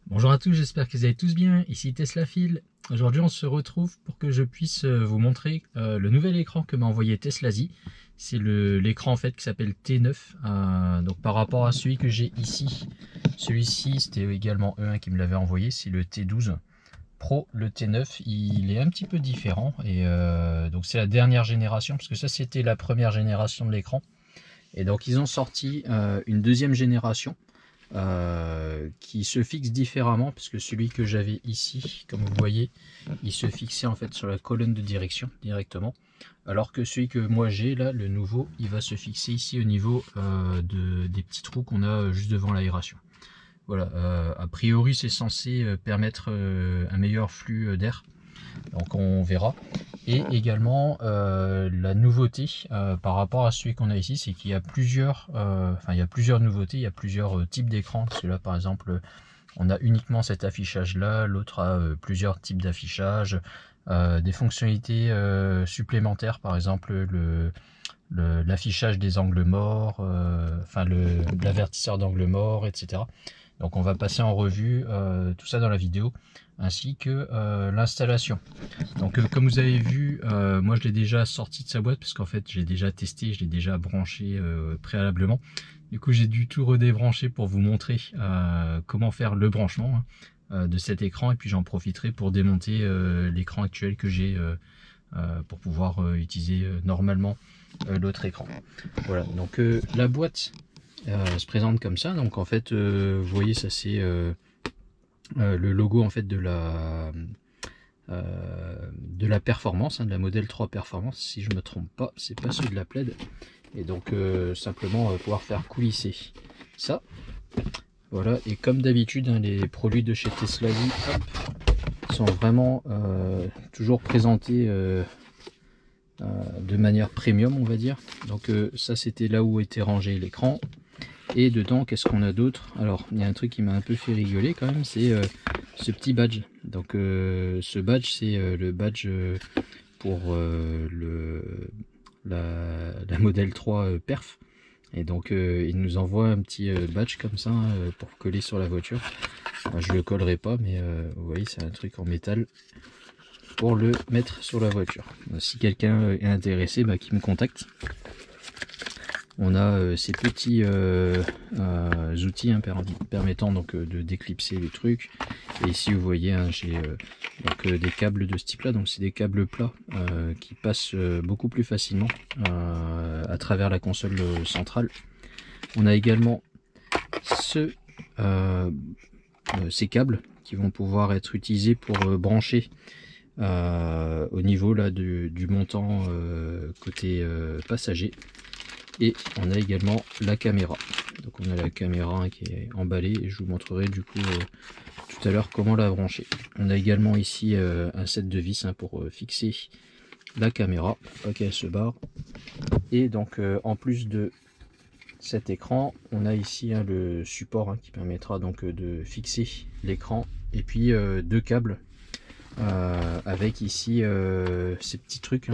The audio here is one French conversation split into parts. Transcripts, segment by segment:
Bonjour à tous, j'espère que vous allez tous bien, ici Teslaphile. Aujourd'hui on se retrouve pour que je puisse vous montrer le nouvel écran que m'a envoyé Teslazy. C'est l'écran en fait qui s'appelle T9, donc par rapport à celui que j'ai ici. Celui-ci c'était également eux qui me l'avait envoyé, c'est le T12 Pro. Le T9 il est un petit peu différent et donc c'est la dernière génération, parce que ça c'était la première génération de l'écran. Et donc ils ont sorti une deuxième génération qui se fixe différemment, parce que celui que j'avais ici, comme vous voyez, il se fixait en fait sur la colonne de direction directement, alors que celui que moi j'ai là, le nouveau, il va se fixer ici au niveau des petits trous qu'on a juste devant l'aération. Voilà, a priori c'est censé permettre un meilleur flux d'air, donc on verra. Et également la nouveauté par rapport à celui qu'on a ici, c'est qu'il y a plusieurs nouveautés, il y a plusieurs types d'écran. Parce que là par exemple on a uniquement cet affichage là, l'autre a plusieurs types d'affichage, des fonctionnalités supplémentaires, par exemple l'affichage des angles morts, l'avertisseur d'angle mort, etc. Donc on va passer en revue tout ça dans la vidéo, ainsi que l'installation. Donc comme vous avez vu, moi je l'ai déjà sorti de sa boîte, parce qu'en fait j'ai déjà testé, je l'ai déjà branché préalablement. Du coup j'ai dû tout redébrancher pour vous montrer comment faire le branchement de cet écran, et puis j'en profiterai pour démonter l'écran actuel que j'ai pour pouvoir utiliser normalement l'autre écran. Voilà, donc la boîte se présente comme ça. Donc en fait vous voyez, ça c'est le logo en fait de la performance, de la modèle 3 performance, si je me trompe pas, c'est pas ceux de la plaid. Et donc simplement on va pouvoir faire coulisser ça. Voilà, et comme d'habitude les produits de chez Teslazy sont vraiment toujours présentés de manière premium, on va dire. Donc ça c'était là où était rangé l'écran. Et dedans, qu'est-ce qu'on a d'autre? Alors, il y a un truc qui m'a un peu fait rigoler quand même, c'est ce petit badge. Donc, ce badge, c'est le badge pour la modèle 3 perf. Et donc, il nous envoie un petit badge comme ça pour coller sur la voiture. Enfin, je le collerai pas, mais vous voyez, c'est un truc en métal pour le mettre sur la voiture. Si quelqu'un est intéressé, qui me contacte. On a ces petits outils permettant donc de déclipser les trucs. Et ici vous voyez, j'ai des câbles de ce type là, donc c'est des câbles plats qui passent beaucoup plus facilement à travers la console centrale. On a également ces câbles qui vont pouvoir être utilisés pour brancher au niveau là du montant côté passager. Et on a également la caméra. Donc on a la caméra qui est emballée, et je vous montrerai du coup tout à l'heure comment la brancher. On a également ici un set de vis pour fixer la caméra, pas qu'elle se barre. Et donc en plus de cet écran, on a ici le support qui permettra donc de fixer l'écran, et puis deux câbles avec ici ces petits trucs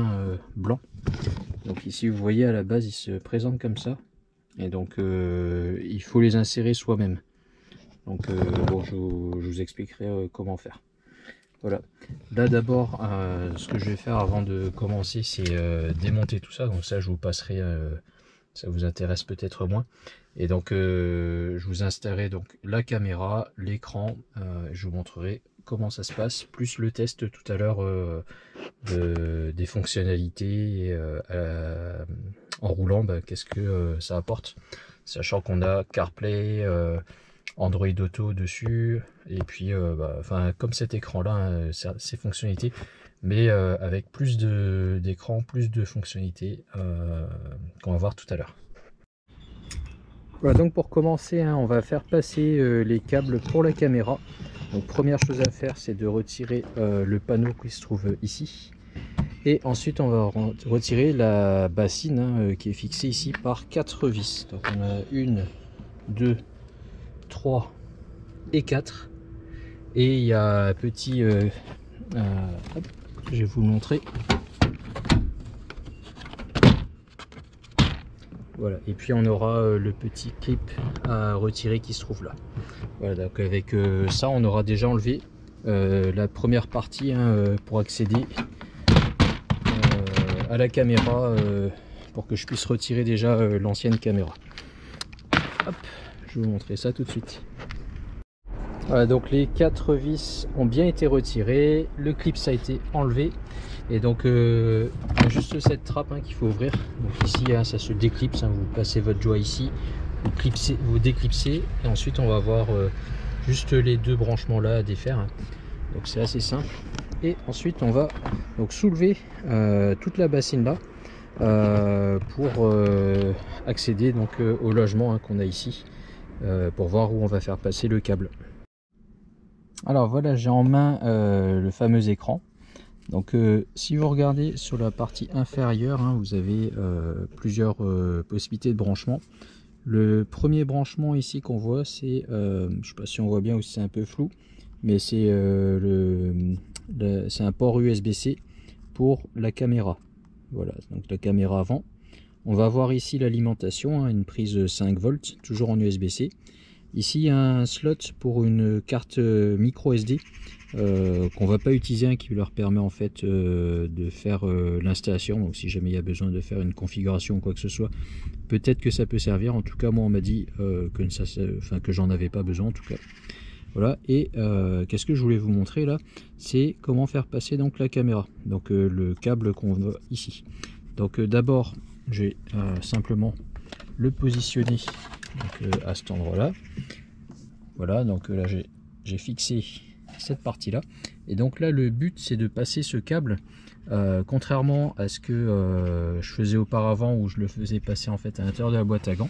blancs. Donc ici vous voyez, à la base il se présente comme ça, et donc il faut les insérer soi-même. Donc bon, je vous expliquerai comment faire. Voilà, là d'abord ce que je vais faire avant de commencer, c'est démonter tout ça. Donc ça je vous passerai, ça vous intéresse peut-être moins. Et donc je vous installerai donc la caméra, l'écran, je vous montrerai comment ça se passe, plus le test tout à l'heure des fonctionnalités en roulant, qu'est-ce que ça apporte, sachant qu'on a CarPlay, Android Auto dessus, et puis comme cet écran là, ces fonctionnalités, mais avec plus d'écran, plus de fonctionnalités qu'on va voir tout à l'heure. Voilà, donc pour commencer, on va faire passer les câbles pour la caméra. Donc première chose à faire, c'est de retirer le panneau qui se trouve ici. Et ensuite on va retirer la bassine qui est fixée ici par 4 vis. Donc on a 1, 2, 3 et 4. Et il y a un petit... hop, je vais vous le montrer. Voilà, et puis on aura le petit clip à retirer qui se trouve là. Voilà, donc avec ça on aura déjà enlevé la première partie pour accéder à la caméra, pour que je puisse retirer déjà l'ancienne caméra. Hop, je vais vous montrer ça tout de suite. Voilà, donc les 4 vis ont bien été retirées, le clip ça a été enlevé, et donc il y a juste cette trappe qu'il faut ouvrir. Donc ici ça se déclipse, vous passez votre joie ici, vous déclipsez, et ensuite on va avoir juste les 2 branchements là à défaire. Donc c'est assez simple. Et ensuite on va donc soulever toute la bassine là pour accéder donc au logement qu'on a ici, pour voir où on va faire passer le câble. Alors voilà, j'ai en main le fameux écran. Donc si vous regardez sur la partie inférieure, vous avez plusieurs possibilités de branchement. Le premier branchement ici qu'on voit, c'est, je ne sais pas si on voit bien ou si c'est un peu flou, mais c'est c'est un port USB-C pour la caméra. Voilà, donc la caméra avant. On va avoir ici l'alimentation, une prise 5 volts, toujours en USB-C. Ici, il y a un slot pour une carte micro SD qu'on va pas utiliser, qui leur permet en fait de faire l'installation. Donc si jamais il y a besoin de faire une configuration ou quoi que ce soit, peut-être que ça peut servir. En tout cas, moi on m'a dit que j'en avais pas besoin en tout cas. Voilà, et qu'est-ce que je voulais vous montrer là, c'est comment faire passer donc la caméra, donc le câble qu'on voit ici. Donc d'abord, je vais simplement le positionner donc, à cet endroit là. Voilà, donc là j'ai fixé cette partie là, et donc là le but c'est de passer ce câble, contrairement à ce que je faisais auparavant où je le faisais passer en fait à l'intérieur de la boîte à gants.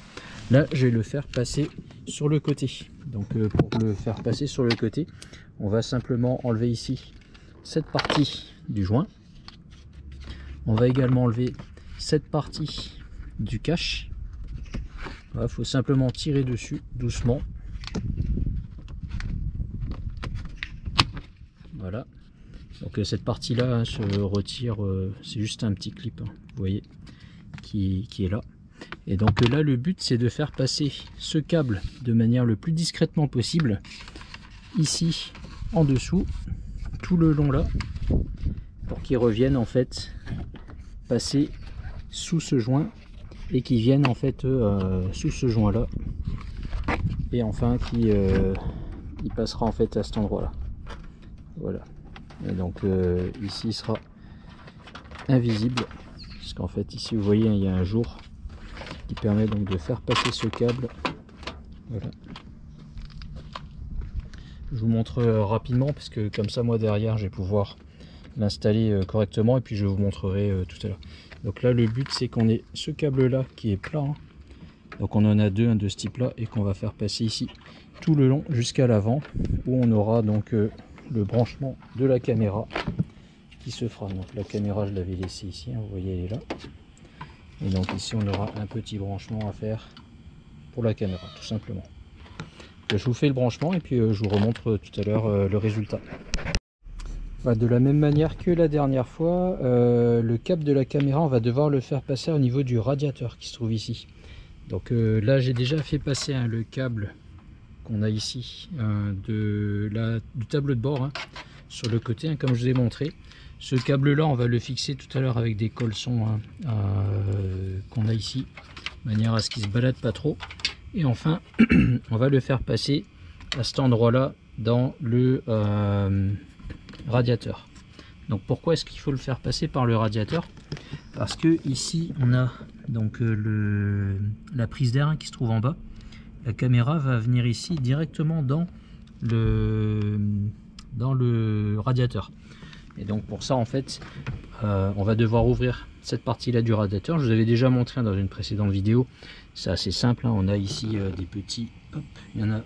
Là je vais le faire passer sur le côté. Donc pour le faire passer sur le côté, on va simplement enlever ici cette partie du joint. On va également enlever cette partie du cache. Il faut simplement tirer dessus doucement. Voilà. Donc cette partie là se retire, c'est juste un petit clip, vous voyez, qui est là. Et donc là le but c'est de faire passer ce câble de manière le plus discrètement possible ici en dessous, tout le long là, pour qu'il revienne en fait passer sous ce joint, et qui viennent en fait sous ce joint là, et enfin qui il passera en fait à cet endroit là. Voilà, et donc ici il sera invisible, parce qu'en fait ici vous voyez il y a un jour qui permet donc de faire passer ce câble. Voilà, je vous montre rapidement, parce que comme ça moi derrière je vais pouvoir l'installer correctement, et puis je vous montrerai tout à l'heure. Donc là le but c'est qu'on ait ce câble là qui est plat, donc on en a deux, un de ce type là, et qu'on va faire passer ici tout le long jusqu'à l'avant, où on aura donc le branchement de la caméra qui se fera. Donc la caméra je l'avais laissée ici, vous voyez elle est là, et donc ici on aura un petit branchement à faire pour la caméra tout simplement. Je vous fais le branchement et puis je vous remontre tout à l'heure le résultat. De la même manière que la dernière fois, le câble de la caméra on va devoir le faire passer au niveau du radiateur qui se trouve ici. Donc là j'ai déjà fait passer le câble qu'on a ici du tableau de bord sur le côté, comme je vous ai montré. Ce câble là on va le fixer tout à l'heure avec des colsons qu'on a ici, de manière à ce qu'il se balade pas trop. Et enfin on va le faire passer à cet endroit là dans le radiateur. Donc pourquoi est-ce qu'il faut le faire passer par le radiateur? Parce que ici on a donc la prise d'air qui se trouve en bas. La caméra va venir ici directement dans le radiateur, et donc pour ça en fait on va devoir ouvrir cette partie là du radiateur. Je vous avais déjà montré dans une précédente vidéo, c'est assez simple, on a ici des petits, hop, il y en a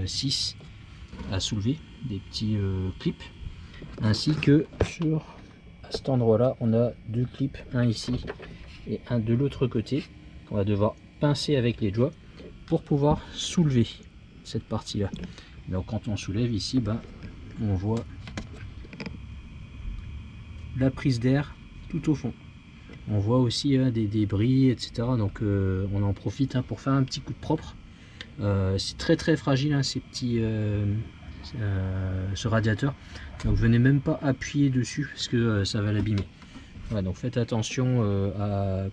6 à soulever, des petits clips, ainsi que sur cet endroit là on a deux clips, un ici et un de l'autre côté, qu'on va devoir pincer avec les doigts pour pouvoir soulever cette partie là. Donc quand on soulève ici, on voit la prise d'air tout au fond. On voit aussi des débris, etc. Donc on en profite pour faire un petit coup de propre. C'est très fragile ces petits ce radiateur. Donc venez même pas appuyer dessus parce que ça va l'abîmer. Voilà, donc faites attention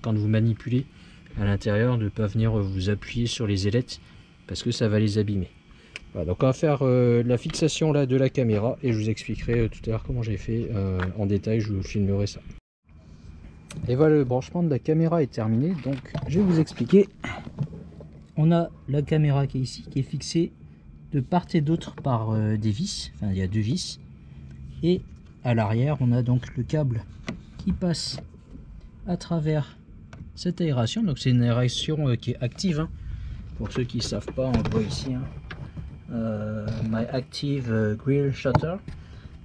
quand vous manipulez à l'intérieur de ne pas venir vous appuyer sur les ailettes parce que ça va les abîmer. Voilà, donc on va faire la fixation là de la caméra et je vous expliquerai tout à l'heure comment j'ai fait en détail, je vous filmerai ça. Et voilà, le branchement de la caméra est terminé, donc je vais vous expliquer. On a la caméra qui est ici, qui est fixée de part et d'autre par des vis, enfin il y a 2 vis, et à l'arrière on a donc le câble qui passe à travers cette aération. Donc c'est une aération qui est active, pour ceux qui ne savent pas, on le voit ici, My Active Grill Shutter.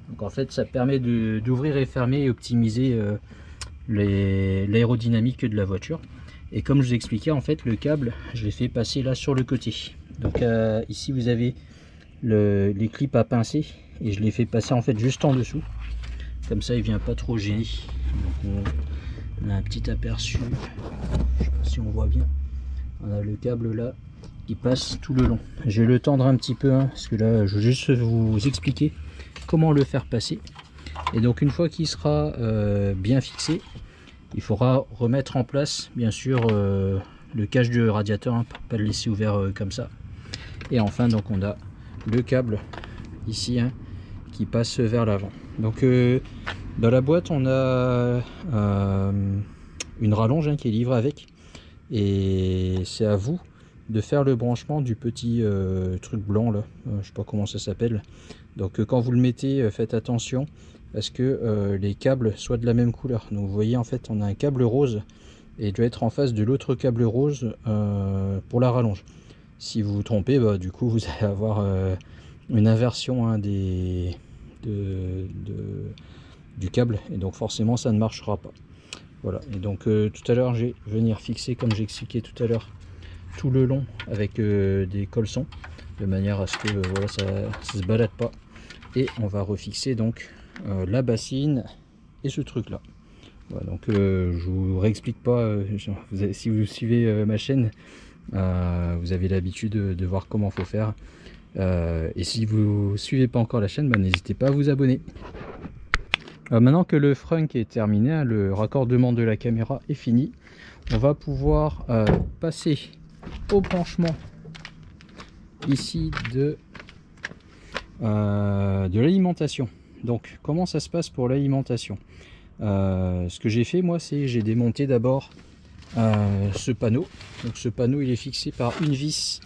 Donc en fait ça permet d'ouvrir et fermer et optimiser l'aérodynamique de la voiture. Et comme je vous expliquais, en fait le câble je l'ai fait passer là sur le côté. Donc ici vous avez les clips à pincer et je l'ai fait passer en fait juste en dessous, comme ça il vient pas trop gêner. Donc on a un petit aperçu, je sais pas si on voit bien, on a le câble là qui passe tout le long. Je vais le tendre un petit peu parce que là je veux juste vous expliquer comment le faire passer. Et donc une fois qu'il sera bien fixé, il faudra remettre en place bien sûr le cache du radiateur pour pas le laisser ouvert comme ça. Et enfin donc on a le câble ici qui passe vers l'avant. Donc dans la boîte on a une rallonge qui est livrée avec, et c'est à vous de faire le branchement du petit truc blanc là, je sais pas comment ça s'appelle. Donc quand vous le mettez, faites attention parce que les câbles soient de la même couleur. Donc vous voyez en fait on a un câble rose et il doit être en face de l'autre câble rose pour la rallonge. Si vous vous trompez, du coup vous allez avoir une inversion du câble, et donc forcément ça ne marchera pas. Voilà, et donc tout à l'heure je vais venir fixer, comme j'ai expliqué tout à l'heure, tout le long avec des colsons, de manière à ce que voilà, ça se balade pas. Et on va refixer donc la bassine et ce truc là. Voilà, donc je vous réexplique pas, si vous suivez ma chaîne, vous avez l'habitude de voir comment faut faire, et si vous suivez pas encore la chaîne, n'hésitez pas à vous abonner. Maintenant que le frunk est terminé, le raccordement de la caméra est fini, on va pouvoir passer au branchement ici de l'alimentation. Donc comment ça se passe pour l'alimentation? Ce que j'ai fait moi, c'est j'ai démonté d'abord ce panneau. Donc ce panneau il est fixé par une vis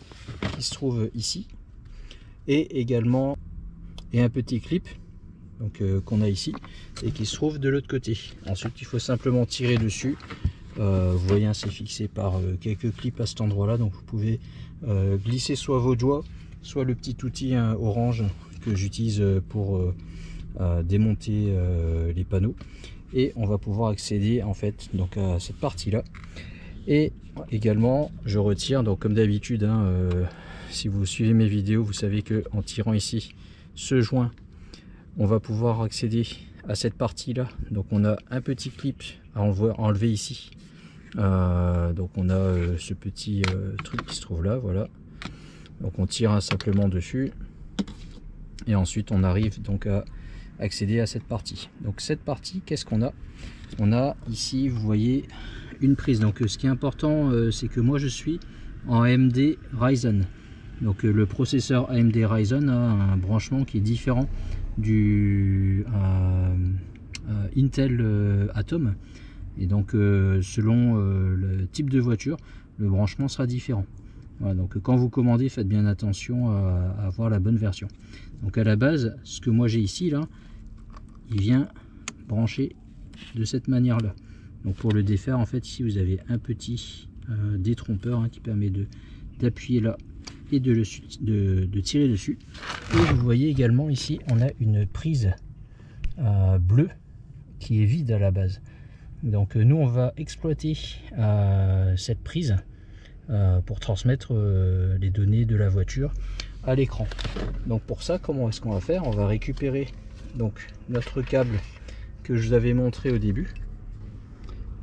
qui se trouve ici, et également un petit clip donc qu'on a ici et qui se trouve de l'autre côté. Ensuite il faut simplement tirer dessus. Vous voyez c'est fixé par quelques clips à cet endroit là, donc vous pouvez glisser soit vos doigts, soit le petit outil orange que j'utilise pour démonter les panneaux, et on va pouvoir accéder en fait donc à cette partie là. Et également je retire, donc comme d'habitude si vous suivez mes vidéos, vous savez que en tirant ici ce joint, on va pouvoir accéder à cette partie là. Donc on a un petit clip à enlever ici, donc on a ce petit truc qui se trouve là, voilà. Donc on tire simplement dessus et ensuite on arrive donc à accéder à cette partie. Donc cette partie, qu'est-ce qu'on a? On a ici, vous voyez, une prise. Donc ce qui est important, c'est que moi je suis en AMD Ryzen. Donc le processeur AMD Ryzen a un branchement qui est différent du Intel Atom, et donc selon le type de voiture, le branchement sera différent. Voilà, donc quand vous commandez, faites bien attention à avoir la bonne version. Donc à la base, ce que moi j'ai ici là, il vient brancher de cette manière là. Donc pour le défaire, en fait ici vous avez un petit détrompeur qui permet d'appuyer là et de tirer dessus. Et vous voyez également ici on a une prise bleue qui est vide à la base. Donc nous on va exploiter cette prise pour transmettre les données de la voiture à l'écran. Donc pour ça, comment est-ce qu'on va faire? On va récupérer donc notre câble que je vous avais montré au début.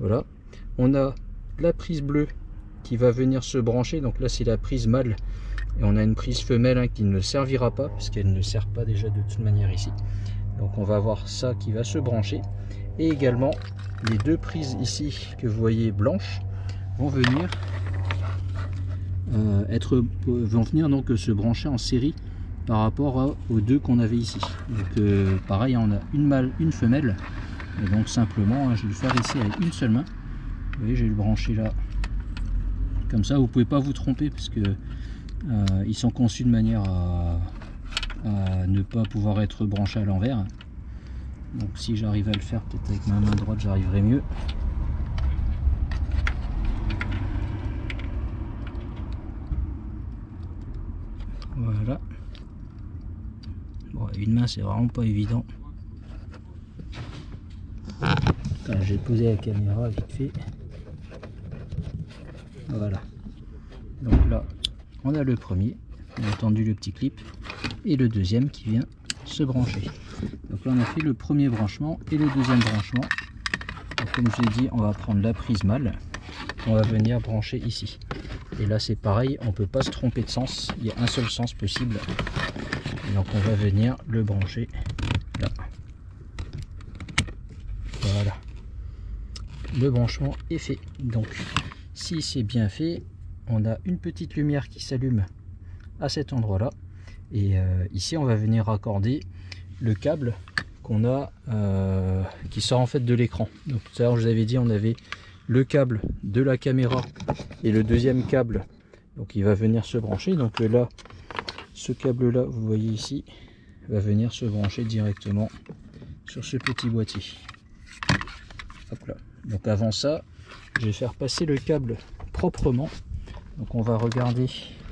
Voilà, on a la prise bleue qui va venir se brancher, donc là c'est la prise mâle et on a une prise femelle hein, qui ne servira pas parce qu'elle ne sert pas déjà de toute manière ici. Donc on va avoir ça qui va se brancher, et également les deux prises ici que vous voyez blanches vont venir donc se brancher en série par rapport aux deux qu'on avait ici. Donc pareil, on a une mâle, une femelle, et donc simplement hein, je vais le faire ici avec une seule main. Vous voyez, je vais le brancher là comme ça. Vous pouvez pas vous tromper parce que ils sont conçus de manière à ne pas pouvoir être branchés à l'envers. Donc si j'arrive à le faire peut-être avec ma main droite, j'arriverai mieux. Voilà. Bon, une main c'est vraiment pas évident. Attends, j'ai posé la caméra vite fait. Voilà. Donc là, on a le premier, bien entendu le petit clip, et le deuxième qui vient se brancher. Donc là on a fait le premier branchement et le deuxième branchement. Donc, comme je l'ai dit, on va prendre la prise mâle, on va venir brancher ici. Et là c'est pareil, on peut pas se tromper de sens, il y a un seul sens possible. Et donc on va venir le brancher là. Voilà. Le branchement est fait. Donc si c'est bien fait, on a une petite lumière qui s'allume à cet endroit là, et ici on va venir raccorder le câble qu'on a qui sort en fait de l'écran. Donc tout à l'heure je vous avais dit on avait le câble de la caméra et le deuxième câble, donc il va venir se brancher. Donc là ce câble là, vous voyez ici, va venir se brancher directement sur ce petit boîtier. Hop là. Donc avant ça, je vais faire passer le câble proprement. Donc on va regarder,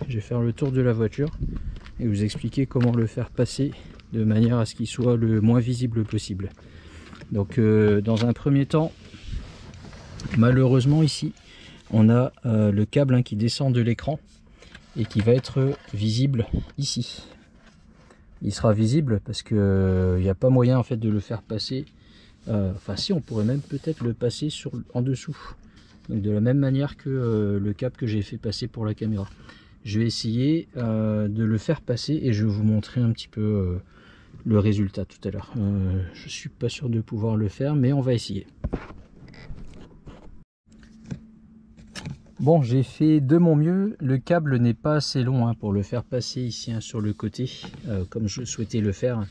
je vais faire le tour de la voiture et vous expliquer comment le faire passer de manière à ce qu'il soit le moins visible possible. Donc dans un premier temps, malheureusement ici, on a le câble hein, qui descend de l'écran et qui va être visible ici. Il sera visible parce que il n'y a pas moyen en fait de le faire passer. Enfin si, on pourrait même peut-être le passer en dessous. Donc de la même manière que le câble que j'ai fait passer pour la caméra. Je vais essayer de le faire passer et je vais vous montrer un petit peu le résultat tout à l'heure. Je suis pas sûr de pouvoir le faire, mais on va essayer. Bon, j'ai fait de mon mieux. Le câble n'est pas assez long hein, pour le faire passer ici hein, sur le côté, comme je souhaitais le faire.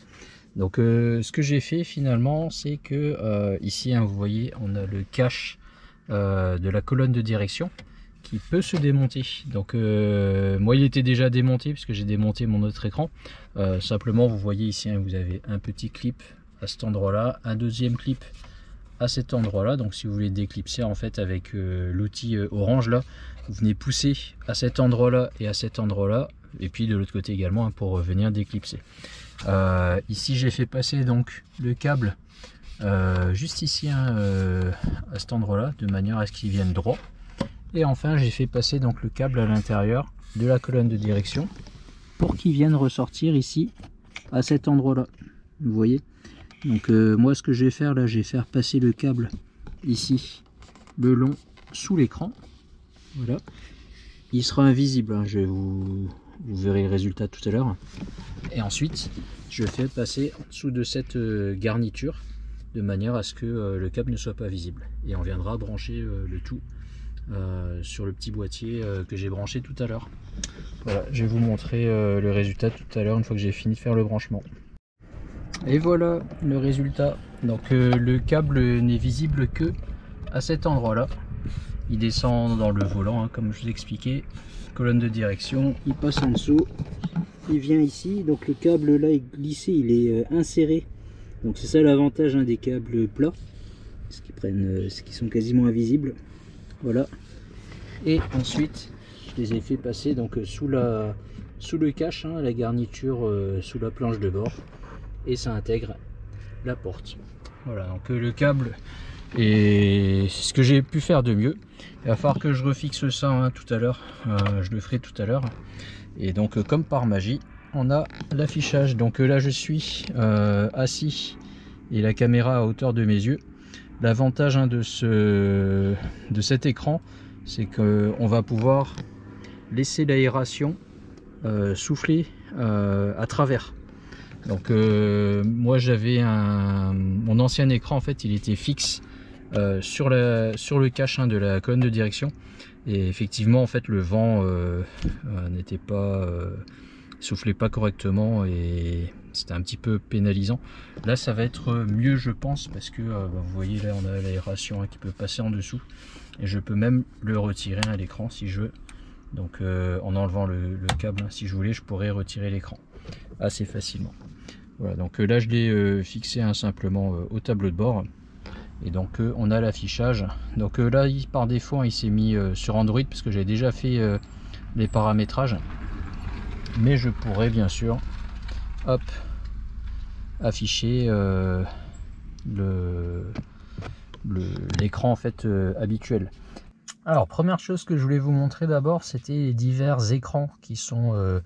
Donc ce que j'ai fait finalement, c'est que ici hein, vous voyez, on a le cache de la colonne de direction qui peut se démonter. Donc moi il était déjà démonté puisque j'ai démonté mon autre écran. Simplement vous voyez ici hein, vous avez un petit clip à cet endroit là, un deuxième clip à cet endroit là. Donc si vous voulez déclipser en fait avec l'outil orange là, vous venez pousser à cet endroit là et à cet endroit là, et puis de l'autre côté également hein, pour venir déclipser. Ici j'ai fait passer donc le câble juste ici hein, à cet endroit là, de manière à ce qu'il vienne droit. Et enfin j'ai fait passer donc le câble à l'intérieur de la colonne de direction pour qu'il vienne ressortir ici à cet endroit là, vous voyez. Donc moi ce que je vais faire là, je vais faire passer le câble ici le long sous l'écran. Voilà, il sera invisible hein, vous verrez le résultat tout à l'heure. Et ensuite je fais passer en dessous de cette garniture de manière à ce que le câble ne soit pas visible, et on viendra brancher le tout sur le petit boîtier que j'ai branché tout à l'heure. Voilà, je vais vous montrer le résultat tout à l'heure une fois que j'ai fini de faire le branchement. Et voilà le résultat. Donc le câble n'est visible que à cet endroit là. Il descend dans le volant hein, comme je vous expliquais, colonne de direction, il passe en dessous, il vient ici. Donc le câble là est glissé, il est inséré. Donc c'est ça l'avantage hein, des câbles plats, ce qui sont quasiment invisibles. Voilà. Et ensuite je les ai fait passer donc sous le cache, hein, la garniture sous la planche de bord, et ça intègre la porte. Voilà, donc le câble est ce que j'ai pu faire de mieux. Il va falloir que je refixe ça hein, tout à l'heure, je le ferai tout à l'heure. Et donc comme par magie, on a l'affichage. Donc là je suis assis et la caméra à hauteur de mes yeux. L'avantage de cet écran, c'est qu'on va pouvoir laisser l'aération souffler à travers. Donc moi j'avais mon ancien écran, en fait il était fixe sur le cache de la colonne de direction, et effectivement en fait le vent n'était pas soufflait pas correctement et c'était un petit peu pénalisant. Là ça va être mieux je pense, parce que vous voyez là on a l'aération qui peut passer en dessous, et je peux même le retirer à l'écran si je veux. Donc en enlevant le câble, si je voulais je pourrais retirer l'écran assez facilement. Voilà, donc là je l'ai fixé simplement au tableau de bord, et donc on a l'affichage. Donc là par défaut il s'est mis sur Android, parce que j'avais déjà fait les paramétrages, mais je pourrais bien sûr hop afficher l'écran en fait habituel. Alors première chose que je voulais vous montrer d'abord, c'était les divers écrans qui sont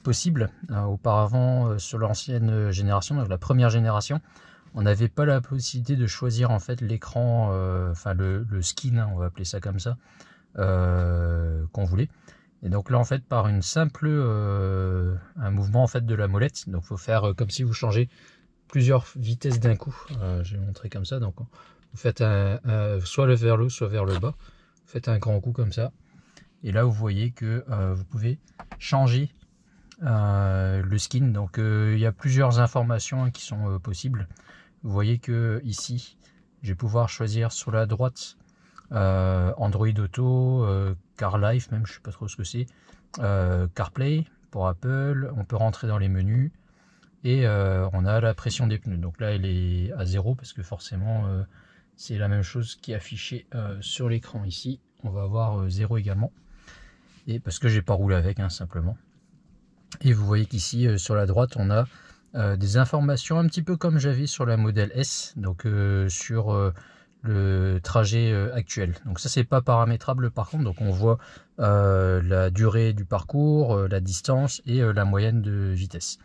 possibles. Auparavant sur l'ancienne génération, donc la première génération, on n'avait pas la possibilité de choisir en fait l'écran, enfin le skin, on va appeler ça comme ça, qu'on voulait. Et donc là en fait par une simple un mouvement en fait de la molette, donc faut faire comme si vous changez plusieurs vitesses d'un coup. Je vais montrer comme ça. Donc vous faites soit vers le haut soit vers le bas, vous faites un grand coup comme ça, et là vous voyez que vous pouvez changer le skin. Donc il y a plusieurs informations qui sont possibles. Vous voyez que ici je vais pouvoir choisir sur la droite Android Auto, CarLife, même je sais pas trop ce que c'est, CarPlay pour Apple. On peut rentrer dans les menus, et on a la pression des pneus. Donc là elle est à 0, parce que forcément c'est la même chose qui est affichée sur l'écran. Ici on va avoir 0 également, et parce que j'ai pas roulé avec simplement. Et vous voyez qu'ici sur la droite on a des informations un petit peu comme j'avais sur la modèle S, donc sur le trajet actuel. Donc ça c'est pas paramétrable par contre, donc on voit la durée du parcours, la distance et la moyenne de vitesse.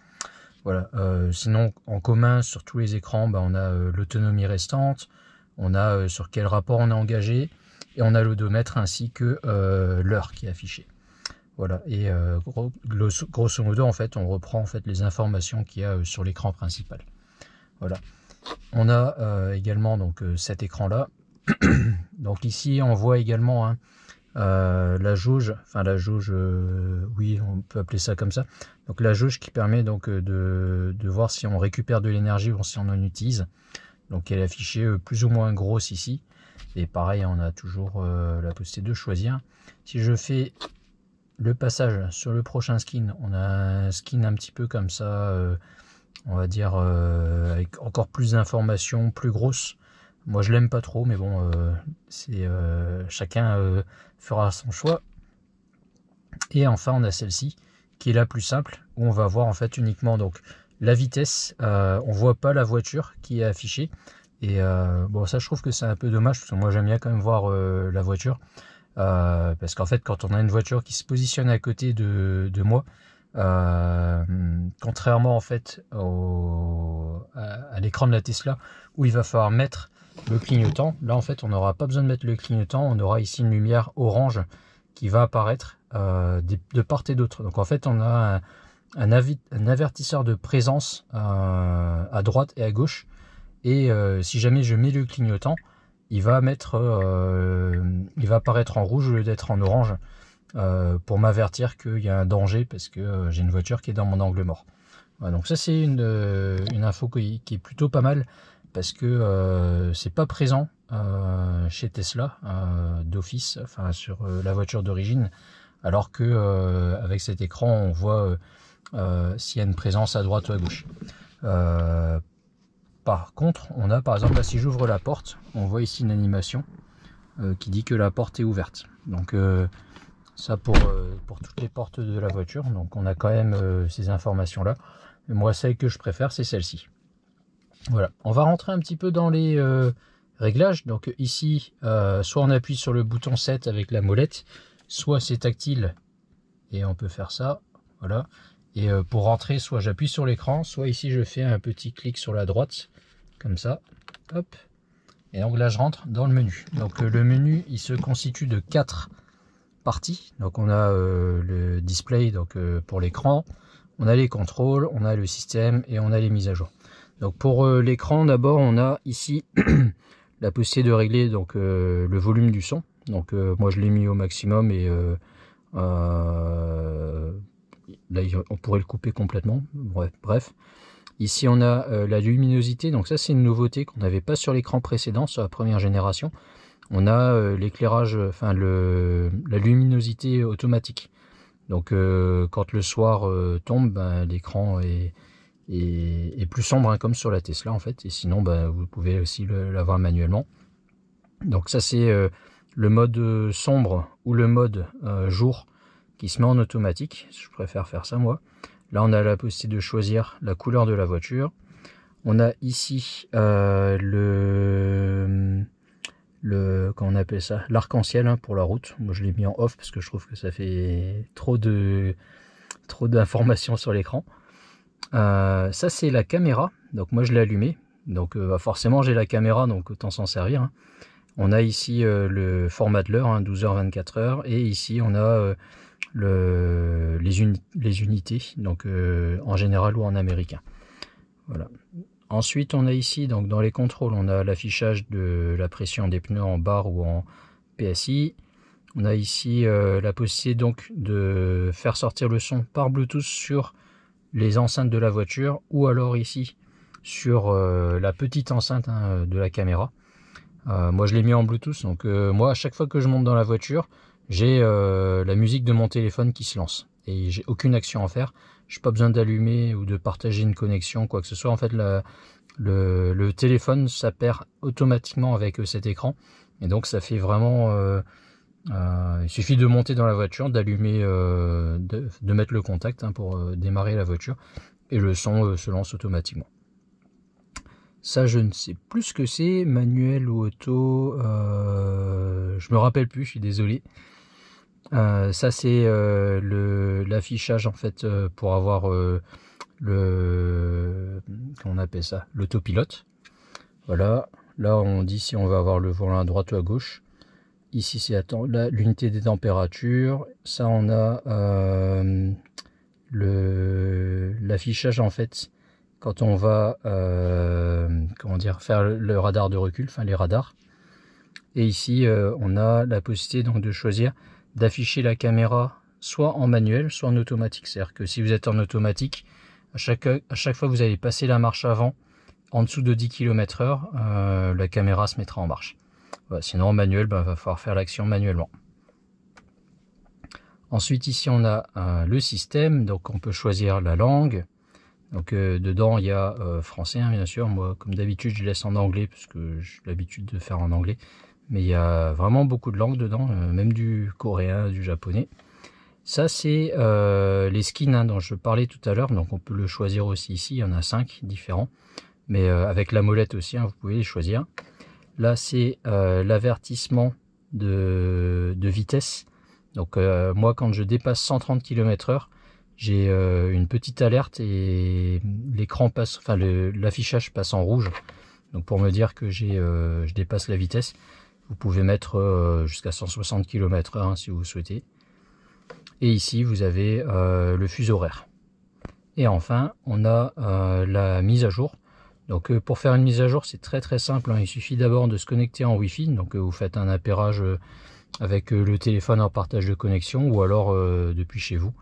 Voilà. Sinon en commun sur tous les écrans, on a l'autonomie restante, on a sur quel rapport on est engagé, et on a l'odomètre ainsi que l'heure qui est affichée. Voilà, et grosso modo en fait on reprend en fait les informations qu'il y a sur l'écran principal. Voilà. On a également donc cet écran là. Donc ici on voit également la jauge, enfin la jauge, oui on peut appeler ça comme ça. Donc la jauge qui permet donc de voir si on récupère de l'énergie ou si on en utilise. Donc elle est affichée plus ou moins grosse ici. Et pareil on a toujours la possibilité de choisir. Si je fais le passage sur le prochain skin, on a un skin un petit peu comme ça, on va dire avec encore plus d'informations, plus grosse. Moi je l'aime pas trop, mais bon c'est chacun fera son choix. Et enfin on a celle-ci qui est la plus simple, où on va voir en fait uniquement donc la vitesse. On voit pas la voiture qui est affichée, et bon ça je trouve que c'est un peu dommage, parce que moi j'aime bien quand même voir la voiture. Parce qu'en fait quand on a une voiture qui se positionne à côté de moi, contrairement en fait à l'écran de la Tesla où il va falloir mettre le clignotant, là en fait on n'aura pas besoin de mettre le clignotant, on aura ici une lumière orange qui va apparaître de part et d'autre. Donc en fait on a un avertisseur de présence à droite et à gauche, et si jamais je mets le clignotant, il va apparaître en rouge au lieu d'être en orange, pour m'avertir qu'il y a un danger, parce que j'ai une voiture qui est dans mon angle mort. Voilà, donc ça c'est une info qui est plutôt pas mal, parce que c'est pas présent chez Tesla d'office, enfin sur la voiture d'origine, alors que avec cet écran on voit s'il y a une présence à droite ou à gauche. Par contre, on a par exemple là, si j'ouvre la porte, on voit ici une animation qui dit que la porte est ouverte. Donc ça pour toutes les portes de la voiture. Donc on a quand même ces informations là. Mais moi celle que je préfère c'est celle-ci. Voilà, on va rentrer un petit peu dans les réglages. Donc ici, soit on appuie sur le bouton 7 avec la molette, soit c'est tactile et on peut faire ça. Voilà. Et pour rentrer, soit j'appuie sur l'écran, soit ici je fais un petit clic sur la droite, comme ça, hop, Et donc là je rentre dans le menu. Donc le menu il se constitue de 4 parties. Donc on a le display donc pour l'écran, on a les contrôles, on a le système et on a les mises à jour. Donc pour l'écran d'abord on a ici la possibilité de régler donc le volume du son. Donc moi je l'ai mis au maximum et là on pourrait le couper complètement. Bref. Ici on a la luminosité, donc ça c'est une nouveauté qu'on n'avait pas sur l'écran précédent, sur la première génération. On a l'éclairage, enfin la luminosité automatique. Donc quand le soir tombe, ben, l'écran est plus sombre, hein, comme sur la Tesla en fait. Et sinon ben, vous pouvez aussi l'avoir manuellement. Donc ça c'est le mode sombre ou le mode jour qui se met en automatique. Je préfère faire ça moi. Là, on a la possibilité de choisir la couleur de la voiture. On a ici comment on appelle ça, l'arc-en-ciel, hein, pour la route. Moi, je l'ai mis en off parce que je trouve que ça fait trop d'informations sur l'écran. Ça, c'est la caméra. Donc moi, je l'ai allumé. Donc forcément, j'ai la caméra, donc autant s'en servir, hein. On a ici le format de l'heure, hein, 12h, 24h. Et ici, on a les unités, donc en général ou en américain. Voilà. Ensuite on a ici donc dans les contrôles on a l'affichage de la pression des pneus en bar ou en PSI. On a ici la possibilité donc de faire sortir le son par Bluetooth sur les enceintes de la voiture ou alors ici sur la petite enceinte, hein, de la caméra. Moi je l'ai mis en Bluetooth, donc moi à chaque fois que je monte dans la voiture j'ai la musique de mon téléphone qui se lance et j'ai aucune action à faire. Je n'ai pas besoin d'allumer ou de partager une connexion, quoi que ce soit. En fait le téléphone s'appaire automatiquement avec cet écran et donc ça fait vraiment il suffit de monter dans la voiture, d'allumer, de mettre le contact, hein, pour démarrer la voiture et le son se lance automatiquement. Ça, je ne sais plus ce que c'est, manuel ou auto, je me rappelle plus, je suis désolé. Ça, c'est l'affichage en fait pour avoir comment on appelle ça, l'autopilote. Voilà, là on dit si on va avoir le volant à droite ou à gauche. Ici c'est l'unité des températures. Ça on a l'affichage en fait quand on va comment dire, faire le radar de recul, enfin les radars. Et ici on a la possibilité donc de choisir d'afficher la caméra soit en manuel soit en automatique. C'est-à-dire que si vous êtes en automatique, à chaque fois que vous allez passer la marche avant en dessous de 10 km/h, la caméra se mettra en marche. Voilà, sinon en manuel, ben, va falloir faire l'action manuellement. Ensuite ici on a le système, donc on peut choisir la langue. Donc dedans il y a français, hein, bien sûr. Moi comme d'habitude je laisse en anglais parce que j'ai l'habitude de faire en anglais. Mais il y a vraiment beaucoup de langues dedans, même du coréen, du japonais. Ça c'est les skins, hein, dont je parlais tout à l'heure. Donc on peut le choisir aussi ici, il y en a 5 différents. Mais avec la molette aussi, hein, vous pouvez les choisir. Là c'est l'avertissement de vitesse. Donc moi quand je dépasse 130 km/h, j'ai une petite alerte et l'écran passe, enfin l'affichage passe en rouge. Donc pour me dire que je dépasse la vitesse. Vous pouvez mettre jusqu'à 160 km/h, hein, si vous souhaitez. Et ici vous avez le fuseau horaire. Et enfin on a la mise à jour. Donc pour faire une mise à jour c'est très simple, hein. Il suffit d'abord de se connecter en Wi-Fi. Donc vous faites un appairage avec le téléphone en partage de connexion ou alors depuis chez vous.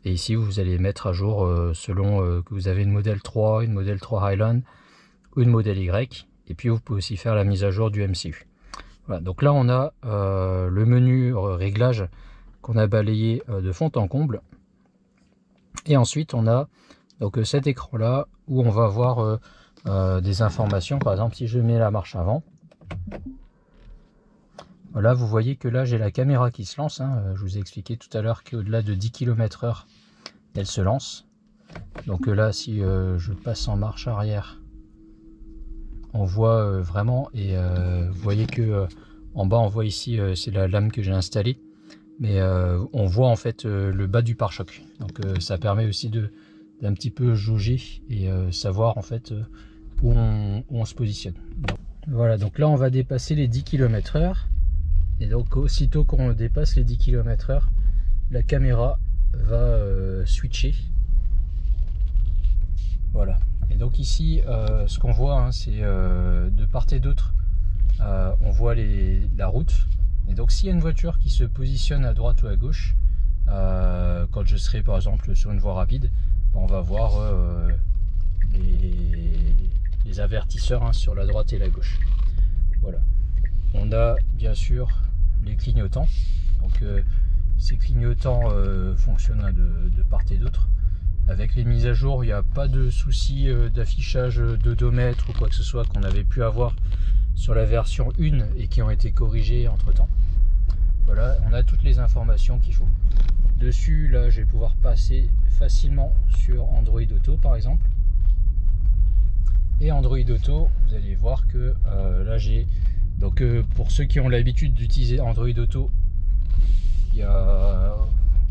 Et ici vous allez mettre à jour selon que vous avez une modèle 3, une modèle 3 Highland ou une modèle Y. Et puis vous pouvez aussi faire la mise à jour du MCU. Voilà, donc là on a le menu réglage qu'on a balayé de fond en comble. Et ensuite on a donc cet écran là où on va voir des informations. Par exemple si je mets la marche avant, voilà, vous voyez que là j'ai la caméra qui se lance, hein. Je vous ai expliqué tout à l'heure qu'au-delà de 10 km/h elle se lance. Donc là si je passe en marche arrière, on voit vraiment, et vous voyez que en bas on voit ici c'est la lame que j'ai installée, mais on voit en fait le bas du pare-choc. Donc ça permet aussi d'un petit peu jauger et savoir en fait où on se positionne. Donc, Voilà, donc là on va dépasser les 10 km/h. Et donc aussitôt qu'on dépasse les 10 km/h, la caméra va switcher. Voilà. Et donc ici, ce qu'on voit, hein, c'est de part et d'autre, on voit la route. Et donc s'il y a une voiture qui se positionne à droite ou à gauche, quand je serai par exemple sur une voie rapide, on va voir les avertisseurs, hein, sur la droite et la gauche. Voilà. On a bien sûr les clignotants. Donc ces clignotants fonctionnent, hein, de part et d'autre. Avec les mises à jour, il n'y a pas de souci d'affichage d'odomètre ou quoi que ce soit qu'on avait pu avoir sur la version 1 et qui ont été corrigées entre temps. Voilà, on a toutes les informations qu'il faut. Dessus, là, je vais pouvoir passer facilement sur Android Auto par exemple. Et Android Auto, vous allez voir que là j'ai... Donc pour ceux qui ont l'habitude d'utiliser Android Auto, il n'y a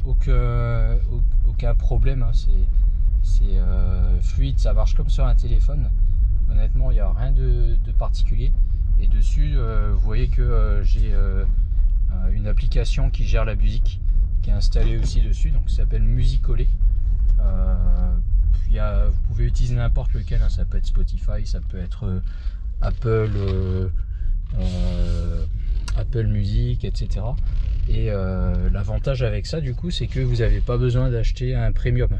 aucun problème, hein. C'est fluide, ça marche comme sur un téléphone. Honnêtement, il n'y a rien de particulier. Et dessus, vous voyez que j'ai une application qui gère la musique, qui est installée aussi dessus, donc ça s'appelle Musical.ly. Vous pouvez utiliser n'importe lequel, hein. Ça peut être Spotify, ça peut être Apple Music, etc. Et l'avantage avec ça, du coup, c'est que vous n'avez pas besoin d'acheter un premium.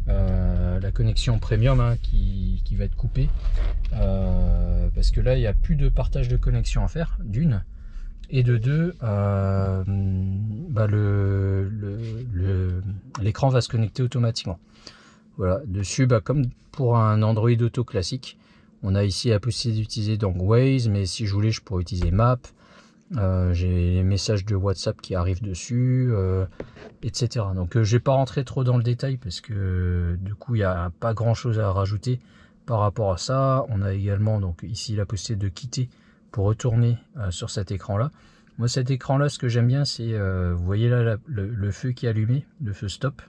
La connexion premium, hein, qui va être coupée, parce que là il n'y a plus de partage de connexion à faire, d'une, et de deux, l'écran va se connecter automatiquement. Voilà, dessus, comme pour un Android Auto classique, on a ici la possibilité d'utiliser donc Waze, mais si je voulais, je pourrais utiliser Maps. J'ai les messages de WhatsApp qui arrivent dessus, etc. Donc je vais pas rentrer trop dans le détail parce que du coup il n'y a pas grand chose à rajouter par rapport à ça. On a également donc ici la possibilité de quitter pour retourner sur cet écran là. Moi cet écran là, ce que j'aime bien, c'est vous voyez là le feu qui est allumé, le feu stop.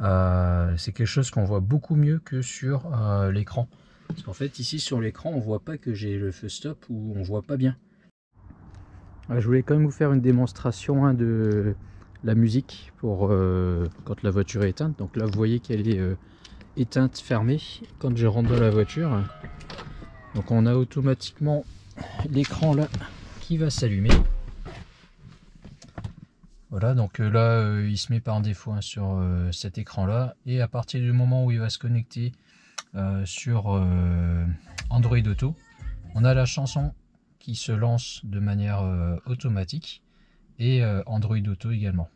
C'est quelque chose qu'on voit beaucoup mieux que sur l'écran, parce qu'en fait ici sur l'écran on voit pas que j'ai le feu stop, ou on voit pas bien. Je voulais quand même vous faire une démonstration, hein, de la musique pour quand la voiture est éteinte. Donc là vous voyez qu'elle est éteinte, fermée quand je rentre dans la voiture. Donc on a automatiquement l'écran là qui va s'allumer. Voilà, donc là il se met par défaut, hein, sur cet écran là, et à partir du moment où il va se connecter sur Android Auto, on a la chanson qui se lance de manière automatique, et Android Auto également.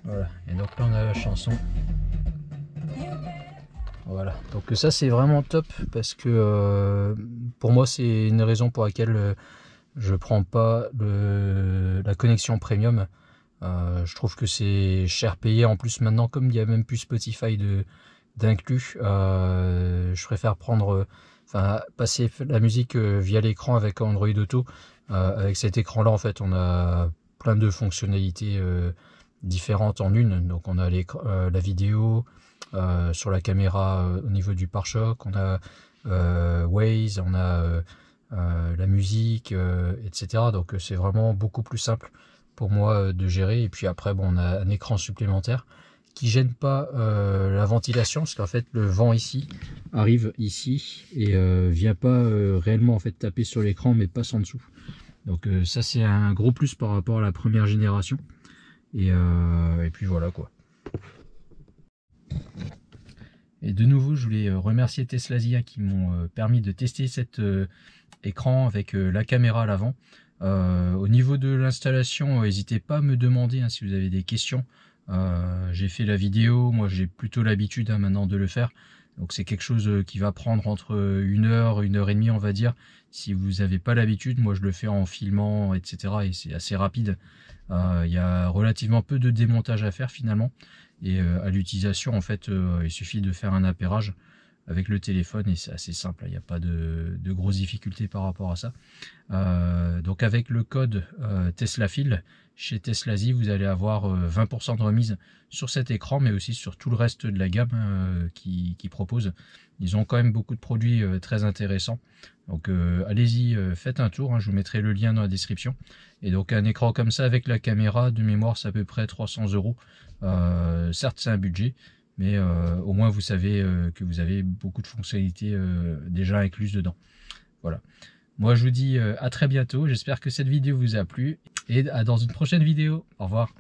Voilà, et donc là on a la chanson. Voilà, donc ça c'est vraiment top, parce que pour moi c'est une raison pour laquelle je prends pas la connexion premium. Je trouve que c'est cher payé. En plus maintenant, comme il n'y a même plus Spotify d'inclus, je préfère passer la musique via l'écran avec Android Auto. Avec cet écran là, en fait, on a plein de fonctionnalités différentes en une. Donc on a la vidéo sur la caméra au niveau du pare-choc, on a Waze, on a la musique, etc. Donc c'est vraiment beaucoup plus simple pour moi de gérer. Et puis après, bon, on a un écran supplémentaire qui gêne pas la ventilation, parce qu'en fait le vent ici arrive ici et vient pas réellement en fait taper sur l'écran, mais passe en dessous. Donc ça c'est un gros plus par rapport à la première génération. Et puis voilà quoi. Et de nouveau, je voulais remercier Teslasia qui m'ont permis de tester cet écran avec la caméra à l'avant. Au niveau de l'installation, n'hésitez pas à me demander, hein, si vous avez des questions. J'ai fait la vidéo, moi j'ai plutôt l'habitude, hein, maintenant de le faire. Donc c'est quelque chose qui va prendre entre 1 heure, 1 heure et demie, on va dire. Si vous n'avez pas l'habitude, moi je le fais en filmant, etc. Et c'est assez rapide. Il y a relativement peu de démontage à faire finalement. Et à l'utilisation, en fait, il suffit de faire un appairage. avec le téléphone et c'est assez simple, il n'y a pas de grosses difficultés par rapport à ça. Donc avec le code TeslaFil chez Teslazy, vous allez avoir 20% de remise sur cet écran, mais aussi sur tout le reste de la gamme qui propose. Ils ont quand même beaucoup de produits très intéressants. Donc allez-y, faites un tour, hein, je vous mettrai le lien dans la description. Et donc un écran comme ça avec la caméra, de mémoire c'est à peu près 300 €. Certes c'est un budget, mais au moins vous savez que vous avez beaucoup de fonctionnalités déjà incluses dedans. Voilà. Moi je vous dis à très bientôt, j'espère que cette vidéo vous a plu et à dans une prochaine vidéo. Au revoir.